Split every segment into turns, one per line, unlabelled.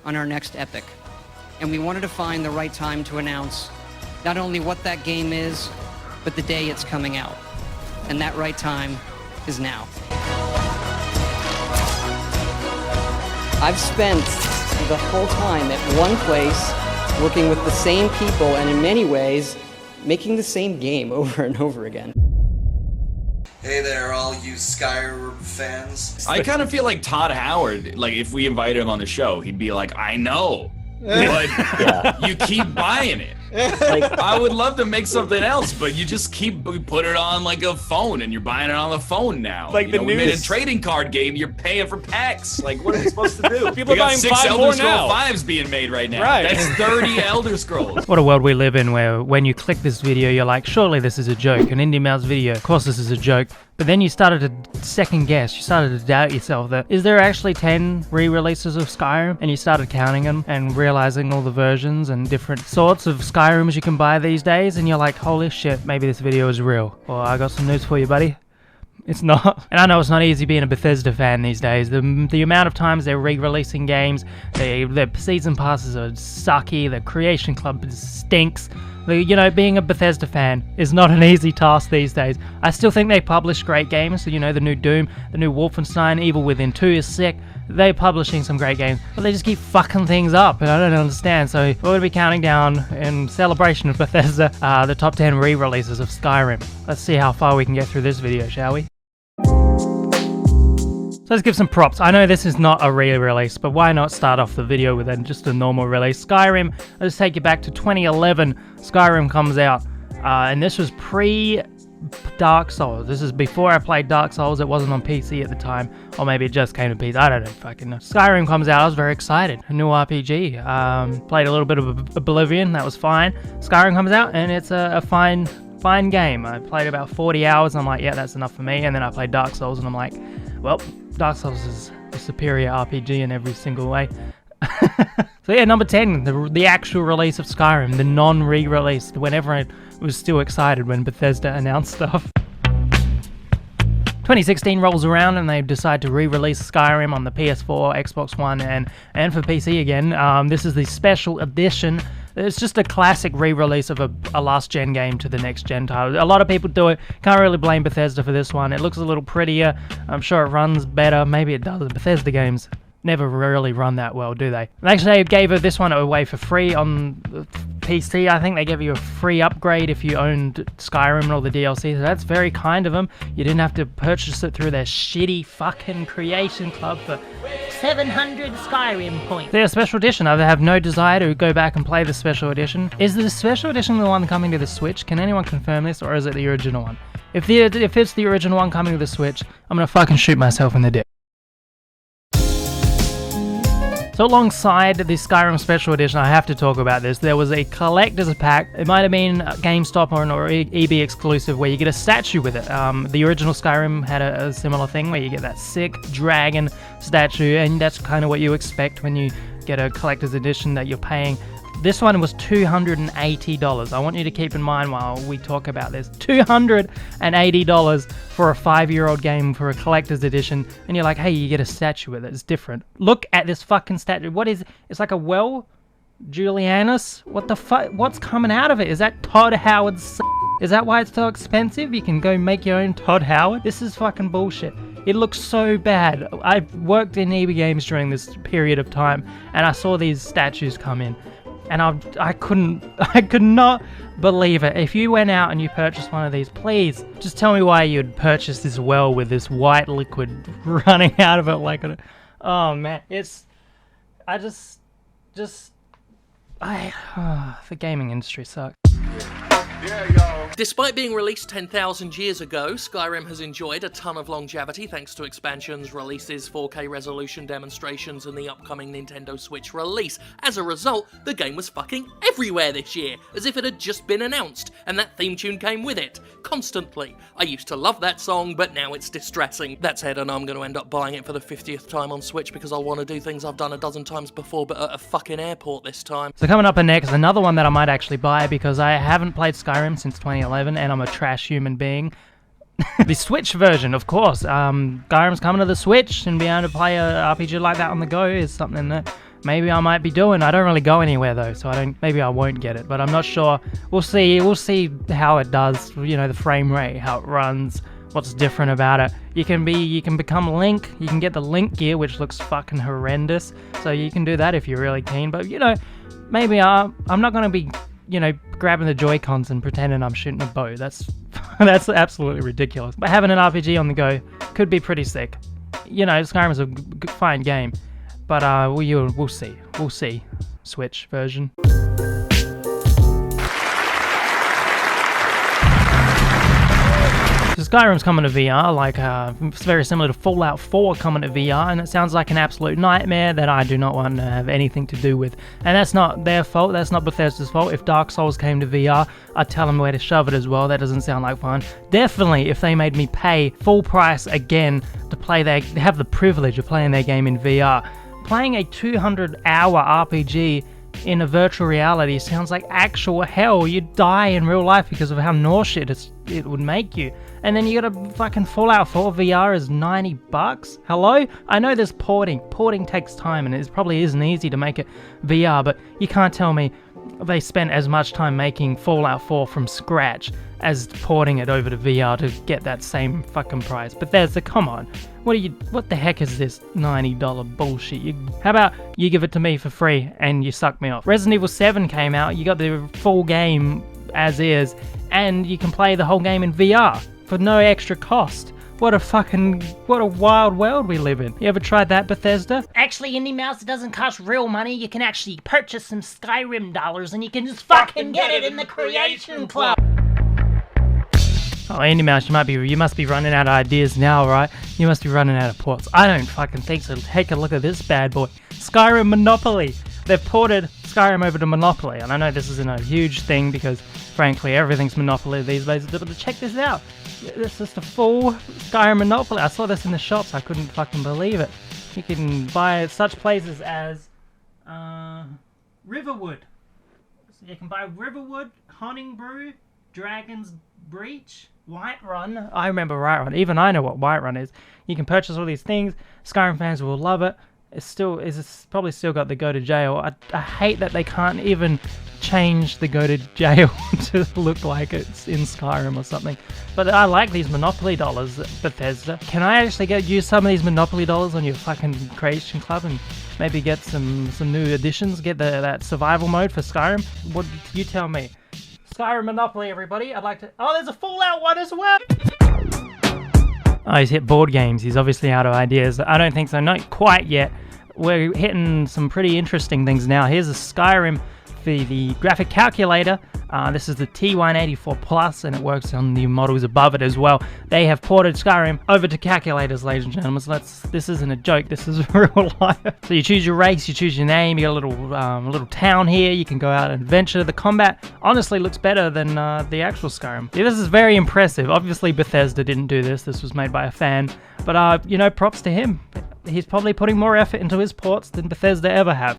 On our next epic, and we wanted to find the right time to announce not only what that game is, but the day it's coming out. And that right time is now. I've spent the whole time at one place, working with the same people, and in many ways, making the same game over and over again.
Hey there, all you Skyrim fans.
I kind of feel like Todd Howard, like if we invited him on the show, he'd be like, I know, but you keep buying it. Like, I would love to make something else, but you just put it on like a phone, and you're buying it on the phone now.
Like the
we made a trading card game. You're paying for packs. Like, what are we supposed to do?
People
we got
buying
6
5
Elder
more
Scroll
now.
5s being made right now.
Right.
That's 30 Elder Scrolls.
What a world we live in, where when you click this video, you're like, surely this is a joke. An Indeimaus video, of course this is a joke. But then you started to second guess, you started to doubt yourself that, is there actually 10 re-releases of Skyrim? And you started counting them and realizing all the versions and different sorts of Skyrims you can buy these days, and you're like, holy shit, maybe this video is real. Well, I got some news for you, buddy. It's not. And I know it's not easy being a Bethesda fan these days. The amount of times they're re-releasing games, their season passes are sucky, the Creation Club stinks. You know, being a Bethesda fan is not an easy task these days. I still think they publish great games. So, you know, the new Doom, the new Wolfenstein, Evil Within 2 is sick. They're publishing some great games, but they just keep fucking things up, and I don't understand. So we're going to be counting down, in celebration of Bethesda, the top 10 re-releases of Skyrim. Let's see how far we can get through this video, shall we? So let's give some props. I know this is not a re-release, but why not start off the video with just a normal release? Skyrim, let's take you back to 2011. Skyrim comes out, and this was pre-Dark Souls. This is before I played Dark Souls. It wasn't on PC at the time, or maybe it just came to PC. I don't know, fucking know. Skyrim comes out, I was very excited. A new RPG. Played a little bit of Oblivion, that was fine. Skyrim comes out, and it's a fine game. I played about 40 hours, and I'm like, yeah, that's enough for me. And then I played Dark Souls, and I'm like, well, Dark Souls is a superior RPG in every single way. So yeah, number 10, the actual release of Skyrim, the non-re-release, when everyone was still excited when Bethesda announced stuff. 2016 rolls around and they decide to re-release Skyrim on the PS4, Xbox One, and for PC again. This is the special edition. It's just a classic re-release of a last-gen game to the next-gen title. A lot of people do it. Can't really blame Bethesda for this one. It looks a little prettier. I'm sure it runs better. Maybe it doesn't. Bethesda games never really run that well, do they? Actually, they gave this one away for free on PC. I think they gave you a free upgrade if you owned Skyrim and all the DLC, so that's very kind of them. You didn't have to purchase it through their shitty fucking Creation Club for 700 Skyrim points. They're a special edition. I have no desire to go back and play the special edition. Is the special edition the one coming to the Switch? Can anyone confirm this, or is it the original one? If it's the original one coming to the Switch, I'm gonna fucking shoot myself in the dick. So alongside the Skyrim Special Edition, I have to talk about this. There was a collector's pack. It might have been GameStop or EB exclusive, where you get a statue with it. The original Skyrim had a similar thing where you get that sick dragon statue, and that's kind of what you expect when you get a collector's edition that you're paying. This one was $280. I want you to keep in mind while we talk about this. $280 for a 5-year-old game for a collector's edition, and you're like, hey, you get a statue with it. It's different. Look at this fucking statue. What is it? It's like a well, Julianus? What the fuck? What's coming out of it? Is that Todd Howard's? Is that why it's so expensive? You can go make your own Todd Howard? This is fucking bullshit. It looks so bad. I've worked in EB Games during this period of time, and I saw these statues come in. And I could not believe it. If you went out and you purchased one of these, please just tell me why you'd purchase this well with this white liquid running out of it like a... Oh man, the gaming industry sucks.
Despite being released 10,000 years ago, Skyrim has enjoyed a ton of longevity thanks to expansions, releases, 4K resolution demonstrations, and the upcoming Nintendo Switch release. As a result, the game was fucking everywhere this year, as if it had just been announced, and that theme tune came with it, constantly. I used to love that song, but now it's distressing. That said, and I'm going to end up buying it for the 50th time on Switch because I'll want to do things I've done a dozen times before, but at a fucking airport this time.
So coming up next, another one that I might actually buy because I haven't played Skyrim since 2011 and I'm a trash human being. The Switch version, of course. Skyrim's coming to the Switch, and being able to play a RPG like that on the go is something that maybe I might be doing. I don't really go anywhere though, so maybe I won't get it, but I'm not sure. We'll see how it does, the frame rate, how it runs, what's different about it. You can become Link, you can get the Link gear, which looks fucking horrendous, so you can do that if you're really keen, but maybe I'm not going to be, grabbing the Joy-Cons and pretending I'm shooting a bow. That's absolutely ridiculous. But having an RPG on the go could be pretty sick. Skyrim's a fine game, but we'll see. We'll see. Switch version. So Skyrim's coming to VR, it's very similar to Fallout 4 coming to VR, and it sounds like an absolute nightmare that I do not want to have anything to do with. And that's not their fault, that's not Bethesda's fault. If Dark Souls came to VR, I'd tell them where to shove it as well. That doesn't sound like fun. Definitely, if they made me pay full price again to have the privilege of playing their game in VR. Playing a 200-hour RPG in a virtual reality sounds like actual hell. You'd die in real life because of how nauseous it would make you. And then you got a fucking Fallout 4 VR is $90. Hello? I know there's porting. Porting takes time, and it probably isn't easy to make it VR, but you can't tell me they spent as much time making Fallout 4 from scratch as porting it over to VR to get that same fucking price. Bethesda, come on. What the heck is this $90 bullshit? How about you give it to me for free and you suck me off? Resident Evil 7 came out, you got the full game as is, and you can play the whole game in VR for no extra cost. What a wild world we live in. You ever tried that, Bethesda?
Actually, Indeimaus, it doesn't cost real money. You can actually purchase some Skyrim dollars and you can just fucking get it in the Creation Club.
Oh, Indeimaus, you must be running out of ideas now, right? You must be running out of ports. I don't fucking think so. Take a look at this bad boy. Skyrim Monopoly. They've ported Skyrim over to Monopoly, and I know this isn't a huge thing because, frankly, everything's Monopoly these days, but check this out. This is the full Skyrim Monopoly. I saw this in the shops. I couldn't fucking believe it. You can buy at such places as Riverwood. So you can buy Riverwood, Hunting Brew, Dragon's Breach, Whiterun. I remember Whiterun. Even I know what Whiterun is. You can purchase all these things. Skyrim fans will love it. It's probably still got the go to jail. I hate that they can't even change the go to jail to look like it's in Skyrim or something. But I like these Monopoly dollars, Bethesda. Can I actually use some of these Monopoly dollars on your fucking Creation Club and maybe get some new additions? Get that survival mode for Skyrim? What you tell me? Skyrim Monopoly, everybody. I'd like to. Oh, there's a Fallout one as well. Oh, he's hit board games. He's obviously out of ideas. I don't think so. Not quite yet. We're hitting some pretty interesting things now. Here's a Skyrim for the graphic calculator. This is the T184 Plus, and it works on the models above it as well. They have ported Skyrim over to calculators, ladies and gentlemen. So this isn't a joke. This is real life. So you choose your race, you choose your name. You got a little town here. You can go out and adventure. The combat honestly looks better than the actual Skyrim. Yeah, this is very impressive. Obviously, Bethesda didn't do this. This was made by a fan, but props to him. He's probably putting more effort into his ports than Bethesda ever have.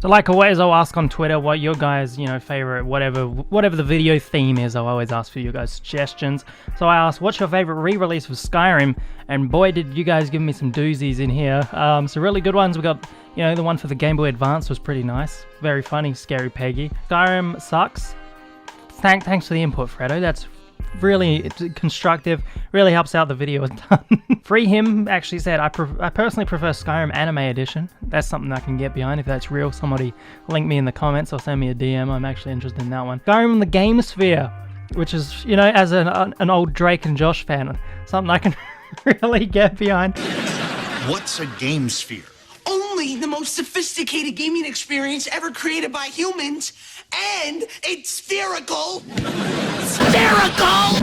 So like always, I'll ask on Twitter what your guys, favorite, whatever the video theme is. I'll always ask for you guys' suggestions. So I asked, what's your favorite re-release of Skyrim? And boy, did you guys give me some doozies in here. Some really good ones. We got, the one for the Game Boy Advance was pretty nice. Very funny, Scary Peggy. Skyrim sucks. Thanks for the input, Fredo. That's really constructive, really helps out the video a ton. Free Him actually said, I personally prefer Skyrim Anime Edition. That's something I can get behind if that's real. Somebody link me in the comments or send me a DM. I'm actually interested in that one. Skyrim the Game Sphere, which is, as an old Drake and Josh fan, something I can really get behind.
What's a game sphere?
Only the most sophisticated gaming experience ever created by humans, and it's spherical. Spherical!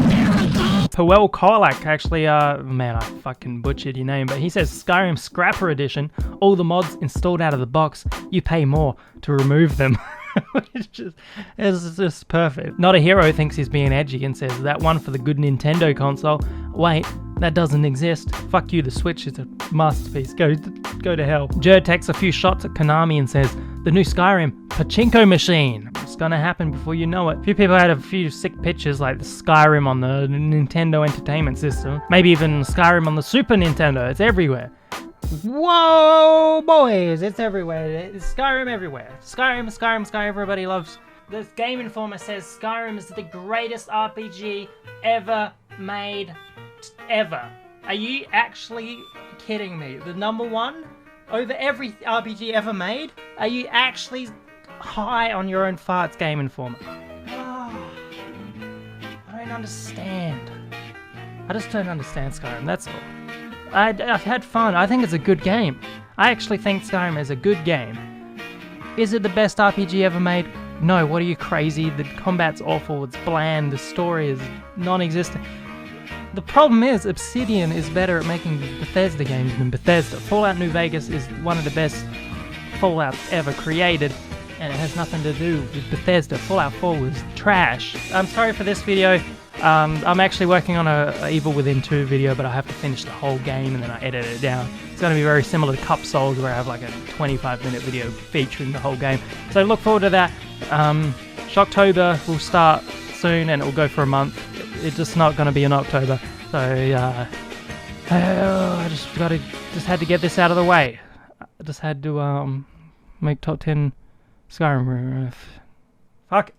Powell Korlak actually, man, I fucking butchered your name, but he says Skyrim Scrapper Edition, all the mods installed out of the box, you pay more to remove them. It's just perfect. Not a Hero thinks he's being edgy and says that one for the good Nintendo console. Wait, that doesn't exist. Fuck you, the Switch is a masterpiece. Go to hell. Jerd takes a few shots at Konami and says, the new Skyrim Pachinko machine. gonna happen before you know it. A few people had a few sick pictures like the Skyrim on the Nintendo Entertainment System. Maybe even Skyrim on the Super Nintendo. It's everywhere. Whoa, boys, it's everywhere. It's Skyrim everywhere. Skyrim, everybody loves. This Game Informer says Skyrim is the greatest RPG ever made, ever. Are you actually kidding me? The #1 over every RPG ever made? Are you actually high on your own farts, Game Informer? Oh, I don't understand. I just don't understand Skyrim, that's all. I've had fun. I think it's a good game. I actually think Skyrim is a good game. Is it the best RPG ever made? No, what are you, crazy? The combat's awful, it's bland, the story is non-existent. The problem is, Obsidian is better at making Bethesda games than Bethesda. Fallout New Vegas is one of the best Fallouts ever created, and it has nothing to do with Bethesda. Fallout 4 was trash. I'm sorry for this video. I'm actually working on a Evil Within 2 video, but I have to finish the whole game and then I edit it down. It's going to be very similar to Cup Souls, where I have like a 25-minute video featuring the whole game. So look forward to that. Shocktober will start soon and it will go for a month. It's just not going to be in October. So I just had to get this out of the way. I just had to make top 10 Skyrim. Fuck.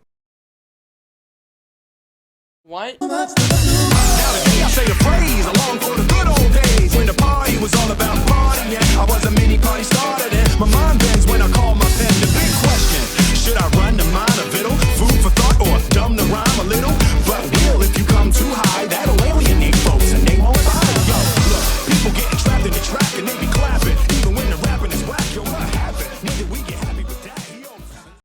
What?
Now today I say a phrase along for the good old days when the party was all about partying. I was a mini party starter then. My mind bends when I call my pen. The big question: should I run?